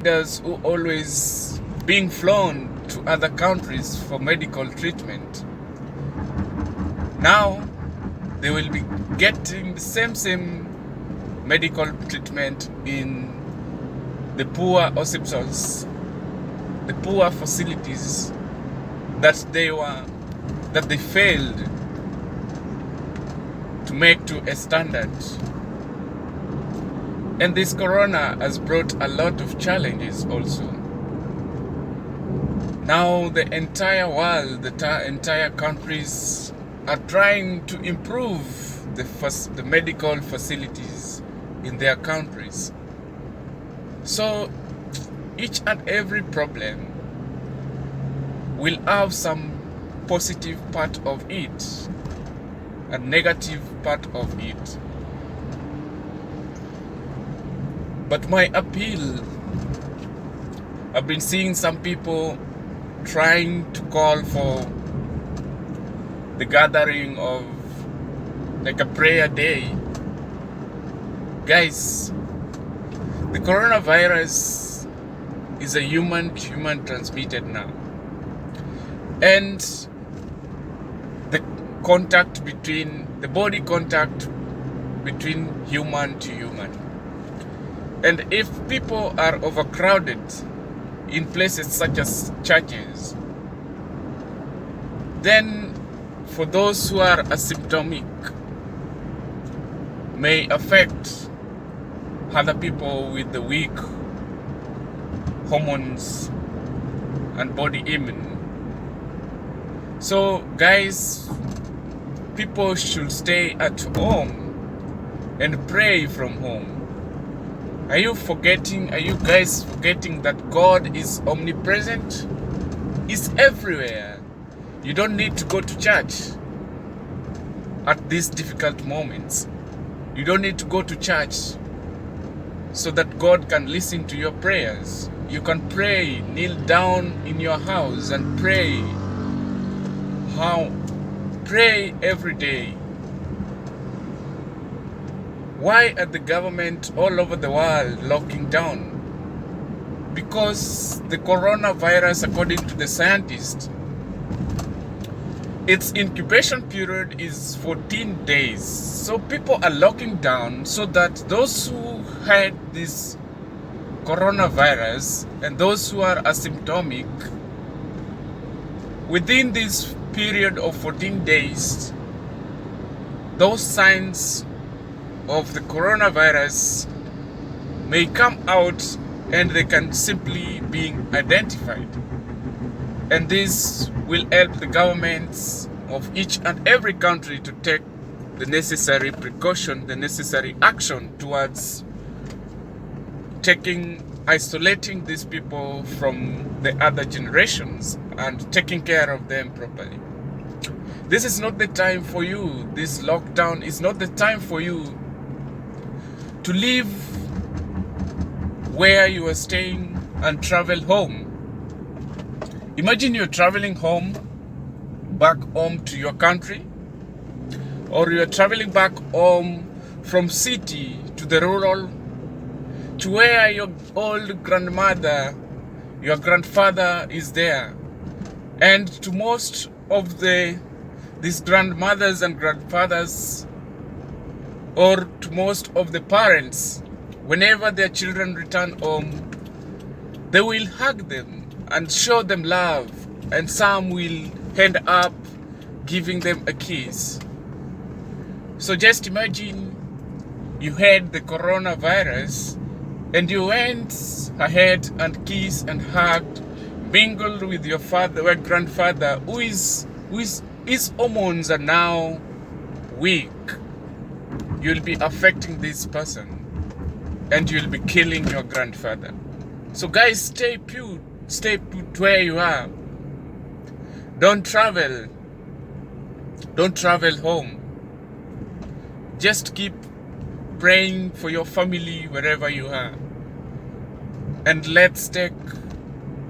Those who always being flown to other countries for medical treatment, now they will be getting the same medical treatment in the poor hospitals, the poor facilities that they failed to make to a standard. And this corona has brought a lot of challenges also. Now the entire world, the entire countries are trying to improve the medical facilities in their countries. So each and every problem will have some positive part of it and negative part of it. But my appeal, I've been seeing some people trying to call for the gathering of like a prayer day. Guys, the coronavirus is a human transmitted now. And the contact between, the body contact between human to human. And if people are overcrowded in places such as churches, then for those who are asymptomatic may affect other people with the weak hormones and body immune. So guys, people should stay at home and pray from home. Are you guys forgetting that God is omnipresent? He's everywhere. You don't need to go to church at these difficult moments. You don't need to go to church so that God can listen to your prayers. You can pray, kneel down in your house and pray. Pray every day. Why are the government all over the world locking down? Because the coronavirus, according to the scientists, its incubation period is 14 days. So people are locking down so that those who had this coronavirus and those who are asymptomatic, within this period of 14 days, those signs of the coronavirus may come out and they can simply be identified. And this will help the governments of each and every country to take the necessary precaution, the necessary action towards isolating these people from the other generations and taking care of them properly. This is not the time for you. This lockdown is not the time for you to leave where you are staying and travel home. Imagine you're traveling back home to your country, or you're traveling back home from city to the rural, to where your old grandmother, your grandfather is there. And to most of these grandmothers and grandfathers, or to most of the parents, whenever their children return home, they will hug them and show them love, and some will end up giving them a kiss. So just imagine you had the coronavirus and you went ahead and kissed and hugged, mingled with your grandfather, his hormones are now weak. You'll be affecting this person and you'll be killing your grandfather. So guys, stay put where you are. Don't travel home. Just keep praying for your family wherever you are. And let's take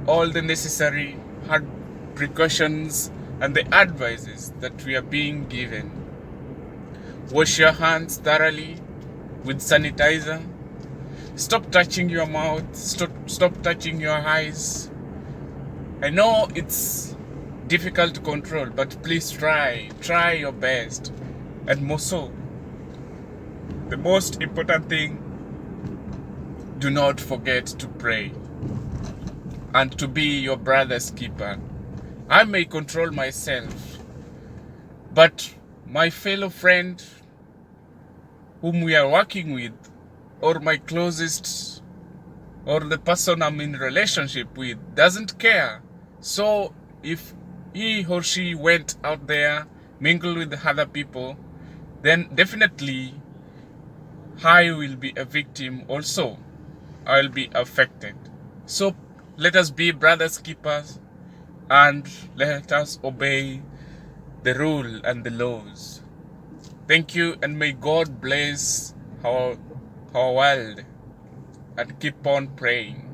all the necessary precautions and the advices that we are being given. Wash your hands thoroughly with sanitizer. Stop touching your mouth. Stop touching your eyes. I know it's difficult to control, but please try your best. And more so, the most important thing, do not forget to pray and to be your brother's keeper. I may control myself, but my fellow friend whom we are working with, or my closest, or the person I'm in relationship with, doesn't care. So if he or she went out there, mingled with other people, then definitely I will be a victim also. I'll be affected. So let us be brothers keepers, and let us obey the rule and the laws. Thank you, and may God bless our world, and keep on praying.